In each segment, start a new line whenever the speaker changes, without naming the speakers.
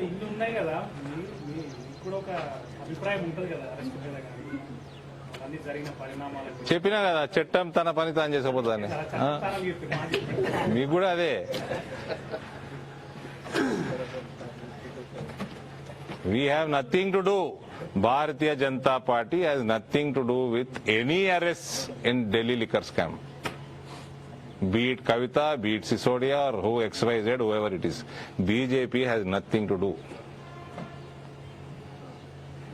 ఇన్ని ఉన్నాయి కదా, మీకు కూడా ఒక అభిప్రాయం ఉంటుంది కదా అరెస్ట్ మీద కానీ అన్ని జరిగిన పరిణామాలు.
చెప్పినా కదా చట్టం తన పని తాను చేసుకోపోతుందని. మీకు కూడా అదే. We have nothing to do. Bharatiya Janata Party has nothing to do with any arrests in Delhi liquor scam. Be it Kavita, be it Sisodia, or who XYZ, whoever it is. BJP has nothing to do.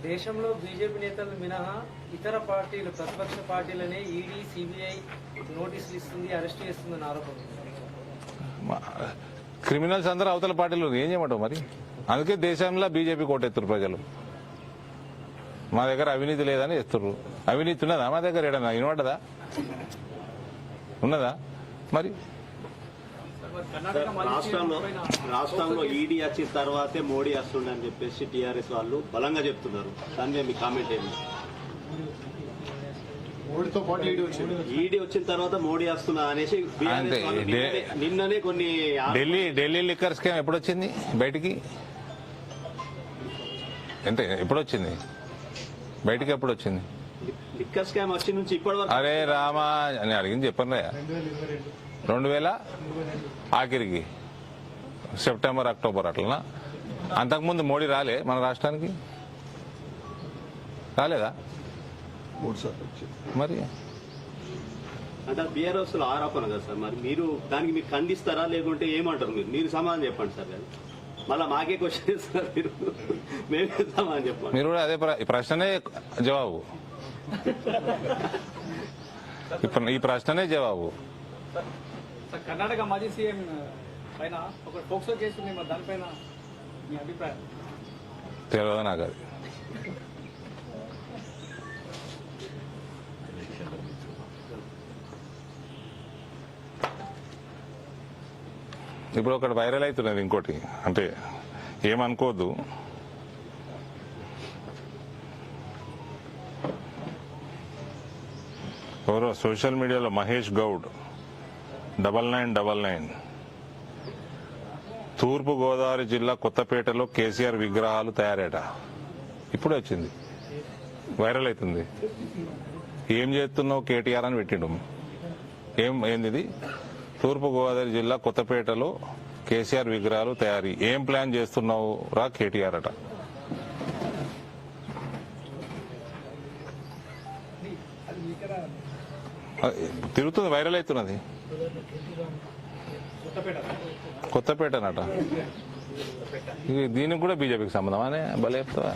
దేశంలో BJP నేతలు మినహా ఇతర పార్టీలు ప్రతిపక్ష పార్టీలనే ED CBI నోటీసులు ఇస్తుంది, arrest చేస్తుందని ఆరోపణ.
క్రిమినల్స్ అందరూ అవతల పార్టీలు ఏం చేయమంటావు మరి? అందుకే దేశంలో బీజేపీ కోటెత్తురు ప్రజలు. మా దగ్గర అవినీతి లేదని ఎత్తుర్రు. అవినీతి ఉన్నదా మా దగ్గర? ఏడన్నా వినపడ్డదా? ఉన్నదా మరి?
రాష్ట్రంలో ఈడీ వచ్చిన తర్వాతే మోడీ వస్తుండని చెప్పేసి టీఆర్ఎస్ వాళ్ళు బలంగా చెప్తున్నారు. దాని మీద మీ కామెంట్ ఏంటి? ఈడీ వచ్చిన తర్వాత మోడీ వస్తున్నా అనేసి నిన్ననే కొన్ని
ఢిల్లీ లిక్కర్ స్కామ్ ఎప్పుడు వచ్చింది బయటికి? ఎప్పుడు వచ్చింది బయటికి? ఎప్పుడు వచ్చింది
లిక్కర్ స్కామ్ వచ్చి నుంచి ఇప్పటి వరకు?
అరే రామా అని అడిగింది చెప్పను రా. 2000 ఆఖరికి సెప్టెంబర్ అక్టోబర్ అట్లనా? అంతకుముందు మోడీ రాలే మన రాష్ట్రానికి? రాలేదా మరి?
అంటే బీఆర్ఎస్ లో ఆరోపణ కదా సార్, మరి మీరు దానికి మీరు ఖండిస్తారా లేకుంటే ఏమంటారు? మీరు సమాధానం చెప్పండి సార్. మళ్ళా మాకే క్వశ్చన్ ఇస్తారు మీరు, మేమే సమాధానం చెప్పండి.
మీరు కూడా అదే ప్రశ్ననే జవాబు. ఈ ప్రశ్ననే జవాబు.
కర్ణాటక మాజీ సీఎం పైన ఒక పోక్సో కేసు ఉంది, మరి దానిపైన మీ అభిప్రాయం?
తెలియదు నాకు అది. ఇప్పుడు ఒకటి వైరల్ అవుతున్నది. ఇంకోటి అంటే ఏమనుకోవద్దు, ఎవరో సోషల్ మీడియాలో మహేష్ గౌడ్ 9999 తూర్పు గోదావరి జిల్లా కొత్తపేటలో కేసీఆర్ విగ్రహాలు తయారట. ఇప్పుడే వచ్చింది, వైరల్ అవుతుంది. ఏం చేస్తున్నావు కేటీఆర్ అని పెట్టిండు. ఏంది? తూర్పు గోదావరి జిల్లా కొత్తపేటలో కేసీఆర్ విగ్రహాలు తయారీ, ఏం ప్లాన్ చేస్తున్నావు రా కేటీఆర్ అట. తిరుగుతుంది, వైరల్ అవుతున్నది. కొత్తపేటనట. దీనికి కూడా బీజేపీకి సంబంధం అనే భలే చెప్తావా?